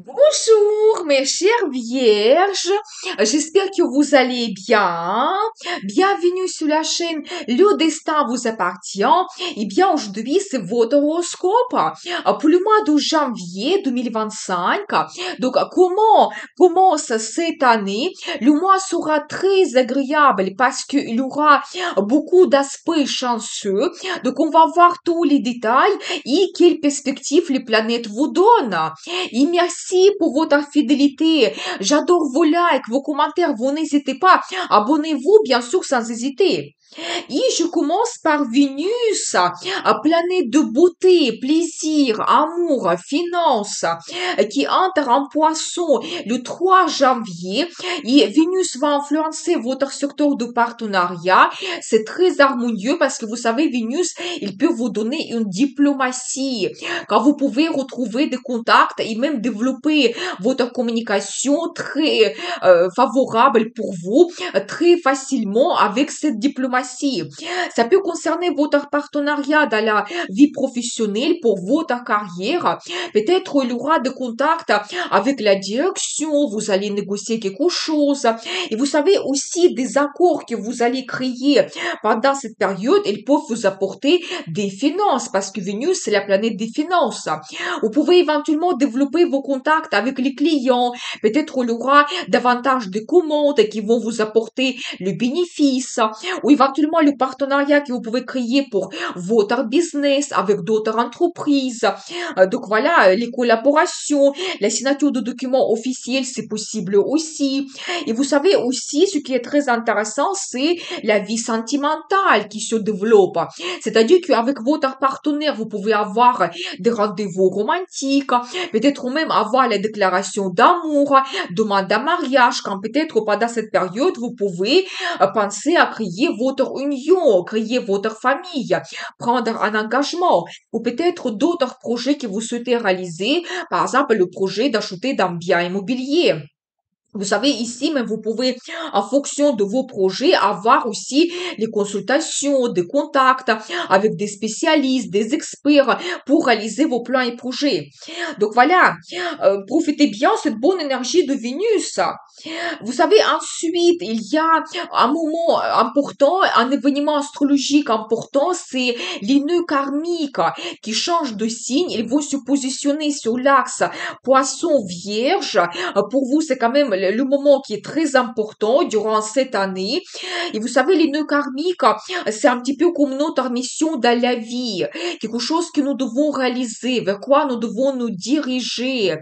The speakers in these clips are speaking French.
Bonjour mes chères vierges, j'espère que vous allez bien. Bienvenue sur la chaîne Le Destin vous appartient. Et bien aujourd'hui c'est votre horoscope pour le mois de janvier 2025. Donc comment commence cette année? Le mois sera très agréable parce qu'il y aura beaucoup d'aspects chanceux. Donc on va voir tous les détails et quelles perspectives les planètes vous donnent. Et merci pour votre fidélité. J'adore vos likes, vos commentaires. Vous n'hésitez pas. Abonnez-vous, bien sûr, sans hésiter. Et je commence par Vénus, planète de beauté, plaisir, amour, finance, qui entre en poisson le 3 janvier. Et Vénus va influencer votre secteur de partenariat. C'est très harmonieux parce que vous savez, Vénus, il peut vous donner une diplomatie. Quand vous pouvez retrouver des contacts et même développer votre communication très favorable pour vous, très facilement avec cette diplomatie. Ça peut concerner votre partenariat dans la vie professionnelle pour votre carrière. Peut-être il y aura des contacts avec la direction, vous allez négocier quelque chose. Et vous savez aussi des accords que vous allez créer pendant cette période, ils peuvent vous apporter des finances parce que Vénus, c'est la planète des finances. Vous pouvez éventuellement développer vos contacts avec les clients. Peut-être il y aura davantage de commandes qui vont vous apporter le bénéfice ou éventuellement le partenariat que vous pouvez créer pour votre business avec d'autres entreprises. Donc voilà, les collaborations, la signature de documents officiels, c'est possible aussi. Et vous savez aussi, ce qui est très intéressant, c'est la vie sentimentale qui se développe. C'est-à-dire qu'avec votre partenaire, vous pouvez avoir des rendez-vous romantiques, peut-être même avoir la déclaration d'amour, demande en mariage, quand peut-être pendant cette période, vous pouvez penser à créer votre union, créer votre famille, prendre un engagement, ou peut-être d'autres projets que vous souhaitez réaliser, par exemple le projet d'acheter d'un bien immobilier. Vous savez, ici, mais vous pouvez, en fonction de vos projets, avoir aussi les consultations, des contacts avec des spécialistes, des experts pour réaliser vos plans et projets. Donc voilà, profitez bien de cette bonne énergie de Vénus. Vous savez, ensuite, il y a un moment important, un événement astrologique important, c'est les nœuds karmiques qui changent de signe. Ils vont se positionner sur l'axe poisson-vierge. Pour vous, c'est quand même le moment qui est très important durant cette année. Et vous savez, les nœuds karmiques, c'est un petit peu comme notre mission dans la vie. Quelque chose que nous devons réaliser, vers quoi nous devons nous diriger.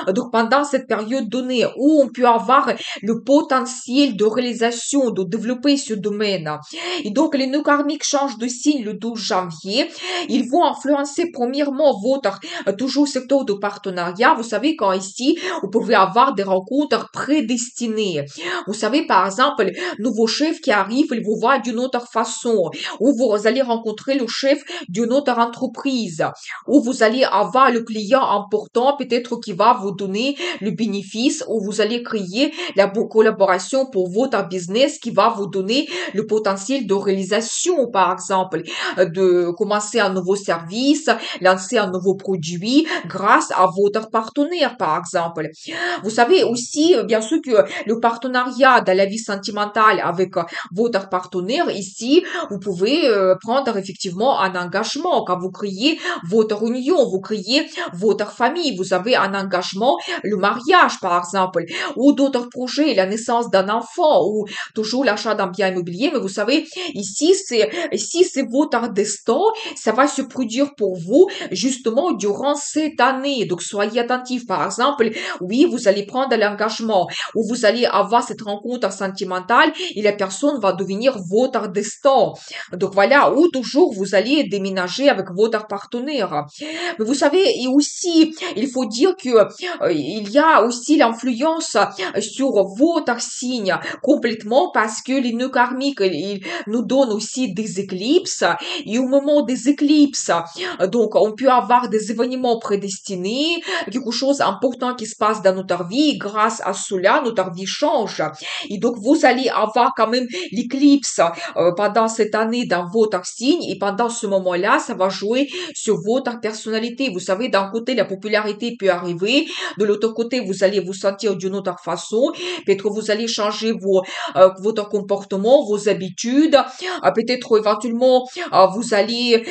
Donc, pendant cette période donnée où on peut avoir le potentiel de réalisation, de développer ce domaine. Et donc, les nœuds karmiques changent de signe le 12 janvier. Ils vont influencer premièrement votre toujours secteur de partenariat. Vous savez, quand ici, vous pouvez avoir des rencontres prédestinées. Vous savez, par exemple, nouveau chef qui arrive, il vous voit d'une autre façon. Ou vous allez rencontrer le chef d'une autre entreprise. Ou vous allez avoir le client important, peut-être qui va vous donner le bénéfice, ou vous allez créer la collaboration pour votre business qui va vous donner le potentiel de réalisation, par exemple, de commencer un nouveau service, lancer un nouveau produit grâce à votre partenaire, par exemple. Vous savez aussi, bien sûr, que le partenariat dans la vie sentimentale avec votre partenaire, ici, vous pouvez prendre effectivement un engagement. Quand vous créez votre union, vous créez votre famille, vous avez un engagement, le mariage, par exemple, ou d'autres projets, la naissance d'un enfant, ou toujours l'achat d'un bien immobilier. Mais vous savez, ici, c'est votre destin. Ça va se produire pour vous, justement, durant cette année. Donc, soyez attentifs. Par exemple, oui, vous allez prendre l'engagement, ou vous allez avoir cette rencontre sentimentale et la personne va devenir votre destin. Donc, voilà, ou toujours vous allez déménager avec votre partenaire. Mais vous savez, et aussi, il faut dire que il y a aussi l'influence sur votre signe complètement parce que les nœuds karmiques, ils nous donnent aussi des éclipses. Et au moment des éclipses, donc on peut avoir des événements prédestinés, quelque chose d'important qui se passe dans notre vie grâce à cela. là, notre vie change. Et donc, vous allez avoir quand même l'éclipse pendant cette année dans votre signe et pendant ce moment-là, ça va jouer sur votre personnalité. Vous savez, d'un côté, la popularité peut arriver, de l'autre côté, vous allez vous sentir d'une autre façon, peut-être vous allez changer votre comportement, vos habitudes, peut-être éventuellement vous allez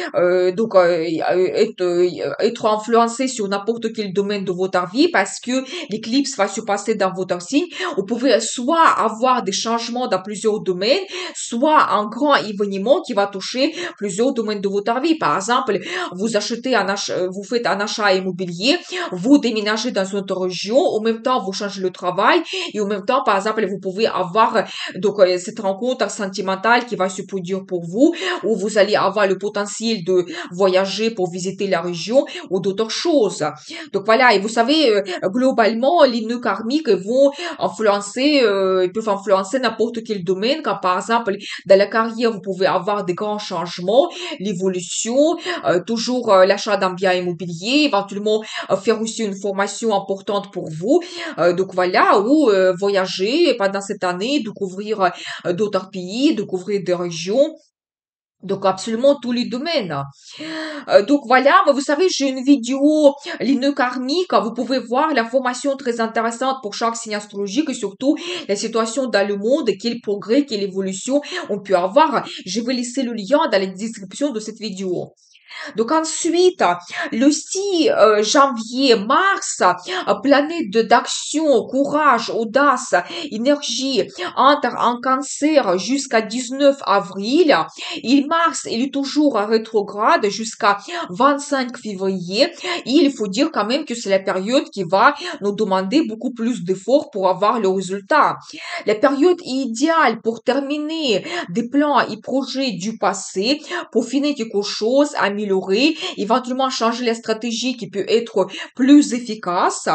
être influencé sur n'importe quel domaine de votre vie parce que l'éclipse va se passer dans votre signe. Vous pouvez soit avoir des changements dans plusieurs domaines, soit un grand événement qui va toucher plusieurs domaines de votre vie. Par exemple, vous faites un achat immobilier, vous déménagez dans une autre région, en même temps vous changez le travail et en même temps, par exemple, vous pouvez avoir cette rencontre sentimentale qui va se produire pour vous, où vous allez avoir le potentiel de voyager pour visiter la région ou d'autres choses. Donc voilà, et vous savez, globalement, les nœuds karmiques vont ils peuvent influencer n'importe quel domaine, comme par exemple, dans la carrière, vous pouvez avoir des grands changements, l'évolution, toujours l'achat d'un bien immobilier, éventuellement faire aussi une formation importante pour vous. Donc voilà, ou voyager pendant cette année, découvrir d'autres pays, découvrir des régions. Donc absolument tous les domaines. Donc voilà, mais vous savez, j'ai une vidéo, les nœuds karmiques, vous pouvez voir l'information très intéressante pour chaque signe astrologique et surtout la situation dans le monde, quel progrès, quelle évolution on peut avoir. Je vais laisser le lien dans la description de cette vidéo. Donc ensuite, le 6 janvier, Mars, planète d'action, courage, audace, énergie, entre en cancer jusqu'à 19 avril. Il est toujours en rétrograde jusqu'à 25 février. Et il faut dire quand même que c'est la période qui va nous demander beaucoup plus d'efforts pour avoir le résultat. La période idéale pour terminer des plans et projets du passé, pour finir quelque chose, améliorer, éventuellement changer la stratégie qui peut être plus efficace.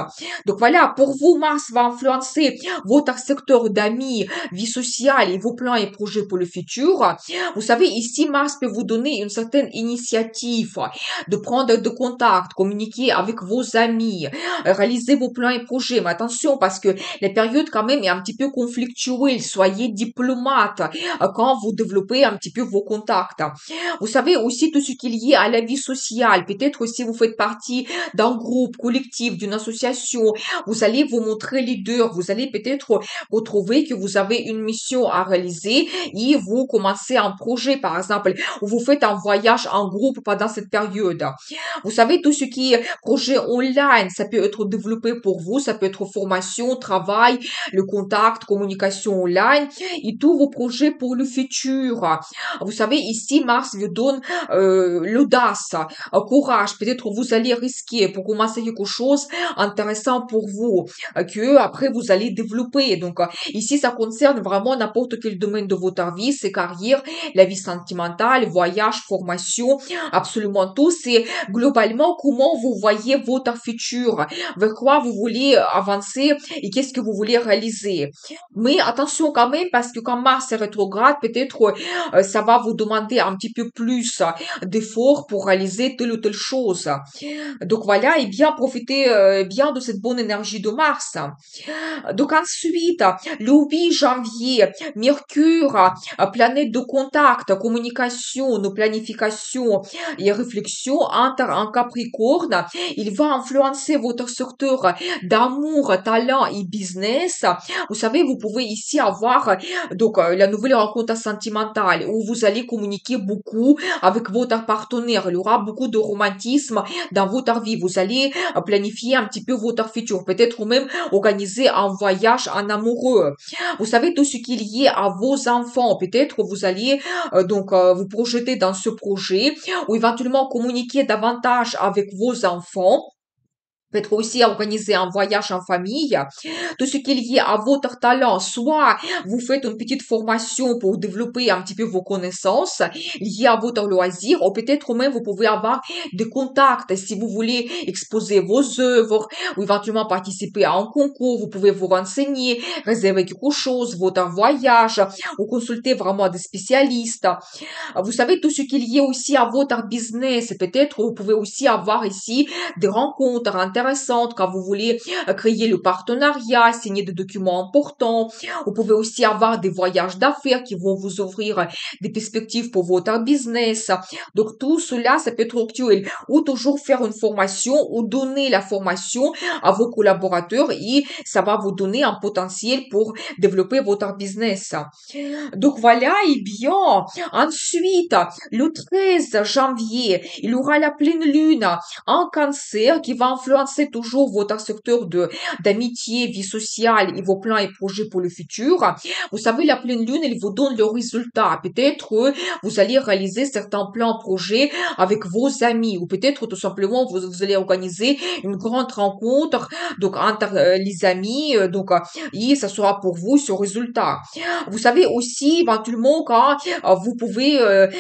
Donc voilà, pour vous, Mars va influencer votre secteur d'amis, vie sociale et vos plans et projets pour le futur. Vous savez, ici, Mars peut vous donner une certaine initiative de prendre de contacts, communiquer avec vos amis, réaliser vos plans et projets. Mais attention, parce que la période quand même est un petit peu conflictuelle. Soyez diplomate quand vous développez un petit peu vos contacts. Vous savez aussi tout ce qui est lié à la vie sociale. Peut-être si vous faites partie d'un groupe collectif, d'une association, vous allez vous montrer leader. Vous allez peut-être retrouver que vous avez une mission à réaliser et vous commencez un projet, par exemple, ou vous faites un voyage en groupe pendant cette période. Vous savez, tout ce qui est projet online, ça peut être développé pour vous, ça peut être formation, travail, le contact, communication online et tous vos projets pour le futur. Vous savez, ici, Mars vous donne l'audace, courage. Peut-être vous allez risquer pour commencer quelque chose intéressant pour vous, que après vous allez développer. Donc ici, ça concerne vraiment n'importe quel domaine de votre vie, c'est carrière, la vie sentimentale, voyage, formation, absolument tout. C'est globalement comment vous voyez votre futur, vers quoi vous voulez avancer et qu'est-ce que vous voulez réaliser. Mais attention quand même, parce que quand Mars est rétrograde, peut-être ça va vous demander un petit peu plus d'efforts pour réaliser telle ou telle chose. Donc voilà, et bien profitez bien de cette bonne énergie de Mars. Donc ensuite, le 8 janvier, Mercure, planète de contact, communication, de planification et réflexion, entre en Capricorne. Il va influencer votre secteur d'amour, talent et business. Vous savez, vous pouvez ici avoir la nouvelle rencontre sentimentale où vous allez communiquer beaucoup avec votre partenaire. Il y aura beaucoup de romantisme dans votre vie. Vous allez planifier un petit peu votre futur, peut-être même organiser un voyage en amoureux. Vous savez, tout ce qui est lié à vos enfants, peut-être vous allez vous projeter dans ce projet ou éventuellement communiquer davantage avec vos enfants. Peut-être aussi organiser un voyage en famille, tout ce qui est lié à votre talent, soit vous faites une petite formation pour développer un petit peu vos connaissances liées à votre loisir, ou peut-être même vous pouvez avoir des contacts si vous voulez exposer vos œuvres, ou éventuellement participer à un concours, vous pouvez vous renseigner, réserver quelque chose, votre voyage, ou consulter vraiment des spécialistes. Vous savez, tout ce qui est lié aussi à votre business, peut-être vous pouvez aussi avoir ici des rencontres intéressantes intéressantes, quand vous voulez créer le partenariat, signer des documents importants. Vous pouvez aussi avoir des voyages d'affaires qui vont vous ouvrir des perspectives pour votre business. Donc tout cela, ça peut être actuel. Ou toujours faire une formation ou donner la formation à vos collaborateurs et ça va vous donner un potentiel pour développer votre business. Donc voilà, et bien, ensuite, le 13 janvier, il y aura la pleine lune en cancer qui va influencer toujours votre secteur d'amitié, vie sociale et vos plans et projets pour le futur. Vous savez, la pleine lune, elle vous donne le résultat. Peut-être vous allez réaliser certains plans, projets avec vos amis ou peut-être tout simplement vous allez organiser une grande rencontre donc entre les amis et ça sera pour vous ce résultat. Vous savez aussi éventuellement quand vous pouvez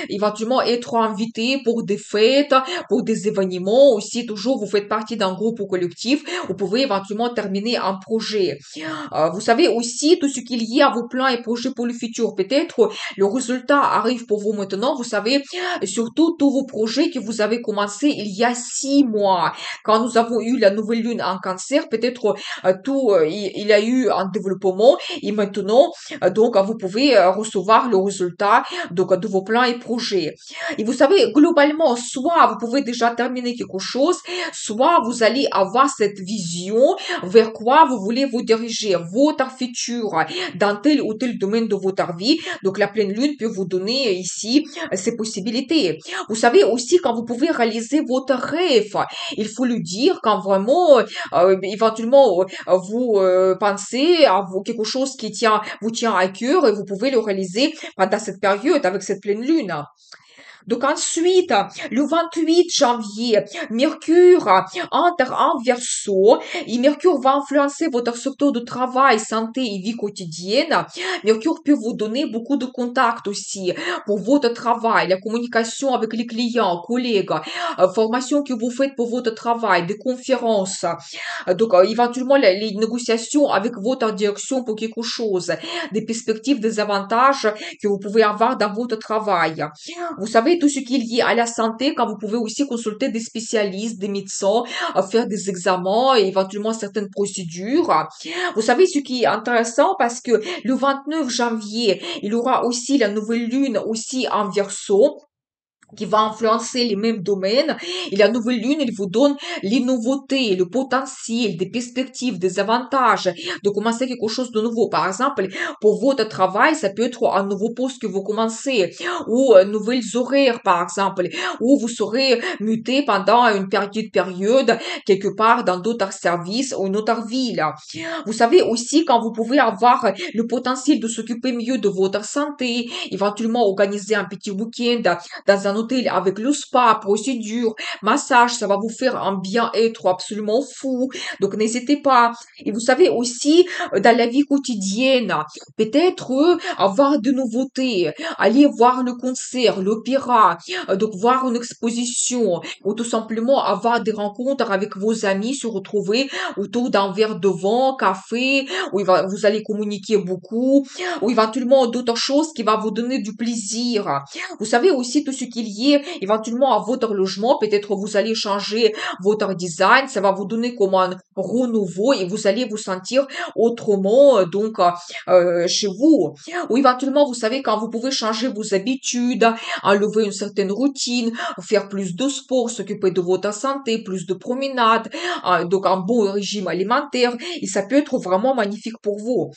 éventuellement être invité pour des fêtes, pour des événements aussi. Toujours vous faites partie d'un groupe ou collectif. Vous pouvez éventuellement terminer un projet. Vous savez aussi tout ce qu'il y a à vos plans et projets pour le futur. Peut-être le résultat arrive pour vous maintenant. Vous savez surtout tous vos projets que vous avez commencé il y a 6 mois. Quand nous avons eu la nouvelle lune en cancer, peut-être il y a eu un développement et maintenant donc vous pouvez recevoir le résultat donc de vos plans et projets. Et vous savez globalement, soit vous pouvez déjà terminer quelque chose, soit vous allez avoir cette vision vers quoi vous voulez vous diriger, votre futur dans tel ou tel domaine de votre vie. Donc la pleine lune peut vous donner ici ces possibilités. Vous savez aussi quand vous pouvez réaliser votre rêve, il faut le dire quand vraiment éventuellement vous pensez à quelque chose qui vous tient à cœur et vous pouvez le réaliser pendant cette période avec cette pleine lune. Donc ensuite, le 28 janvier, Mercure entre en Verseau et Mercure va influencer votre secteur de travail, santé et vie quotidienne. Mercure peut vous donner beaucoup de contacts aussi pour votre travail, la communication avec les clients, collègues, formation que vous faites pour votre travail, des conférences. Éventuellement, les négociations avec votre direction pour quelque chose, des perspectives, des avantages que vous pouvez avoir dans votre travail. Vous savez, tout ce qui est lié à la santé, quand vous pouvez aussi consulter des spécialistes, des médecins, faire des examens et éventuellement certaines procédures. Vous savez, ce qui est intéressant parce que le 29 janvier, il y aura aussi la nouvelle lune aussi en Verseau qui va influencer les mêmes domaines. Et la nouvelle lune, elle vous donne les nouveautés, le potentiel, des perspectives, des avantages de commencer quelque chose de nouveau. Par exemple, pour votre travail, ça peut être un nouveau poste que vous commencez ou nouvelles horaires, par exemple, ou vous serez muté pendant une période quelque part dans d'autres services ou une autre ville. Vous savez aussi quand vous pouvez avoir le potentiel de s'occuper mieux de votre santé, éventuellement organiser un petit week-end dans un hôtel avec le spa, procédure, massage, ça va vous faire un bien-être absolument fou. Donc n'hésitez pas. Et vous savez aussi, dans la vie quotidienne, peut-être avoir de nouveautés, aller voir le concert, l'opéra, donc voir une exposition, ou tout simplement avoir des rencontres avec vos amis, se retrouver autour d'un verre de vin, café, où vous allez communiquer beaucoup, ou éventuellement d'autres choses qui vont vous donner du plaisir. Vous savez aussi tout ce qu'il y a éventuellement à votre logement. Peut-être vous allez changer votre design. Ça va vous donner comme un renouveau et vous allez vous sentir autrement chez vous. Ou éventuellement, vous savez, quand vous pouvez changer vos habitudes, enlever une certaine routine, faire plus de sport, s'occuper de votre santé, plus de promenades, donc un bon régime alimentaire. Et ça peut être vraiment magnifique pour vous.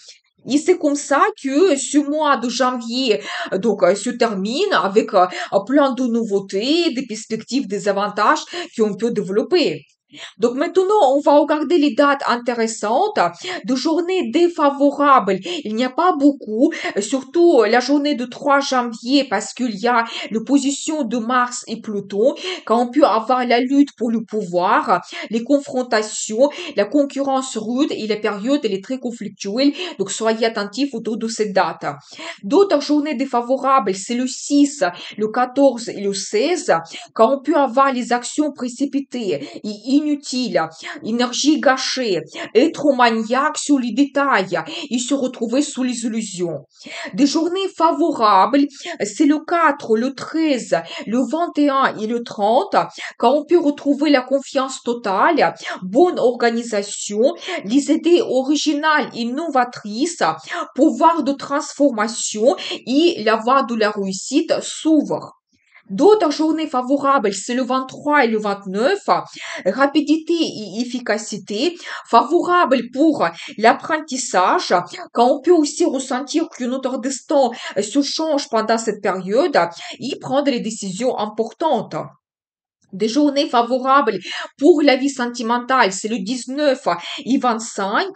Et c'est comme ça que ce mois de janvier se termine avec plein de nouveautés, des perspectives, des avantages qu'on peut développer. Donc maintenant, on va regarder les dates intéressantes de journées défavorables. Il n'y a pas beaucoup, surtout la journée de 3 janvier parce qu'il y a l'opposition de Mars et Pluton, quand on peut avoir la lutte pour le pouvoir, les confrontations, la concurrence rude et la période elle est très conflictuelle. Donc soyez attentifs autour de cette date. D'autres journées défavorables, c'est le 6, le 14 et le 16, quand on peut avoir les actions précipitées et inutile, énergie gâchée, être maniaque sur les détails et se retrouver sous les illusions. Des journées favorables, c'est le 4, le 13, le 21 et le 30, quand on peut retrouver la confiance totale, bonne organisation, les idées originales et novatrices, pouvoir de transformation et la voie de la réussite s'ouvre. D'autres journées favorables, c'est le 23 et le 29, rapidité et efficacité, favorable pour l'apprentissage, quand on peut aussi ressentir que notre destin se change pendant cette période et prendre des décisions importantes. Des journées favorables pour la vie sentimentale, c'est le 19 et 25,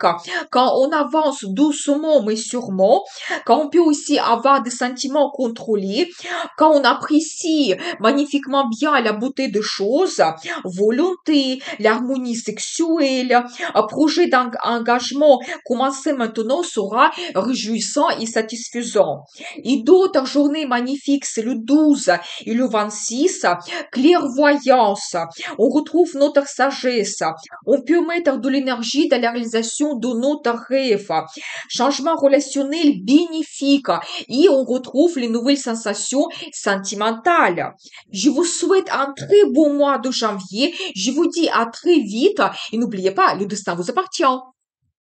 quand on avance doucement mais sûrement, quand on peut aussi avoir des sentiments contrôlés, quand on apprécie magnifiquement bien la beauté des choses, volonté, l'harmonie sexuelle, un projet d'engagement commencé maintenant sera réjouissant et satisfaisant. Et d'autres journées magnifiques, c'est le 12 et le 26, clairvoyance, on retrouve notre sagesse, on peut mettre de l'énergie dans la réalisation de notre rêve, changement relationnel bénéfique et on retrouve les nouvelles sensations sentimentales. Je vous souhaite un très bon mois de janvier, je vous dis à très vite et n'oubliez pas, le destin vous appartient.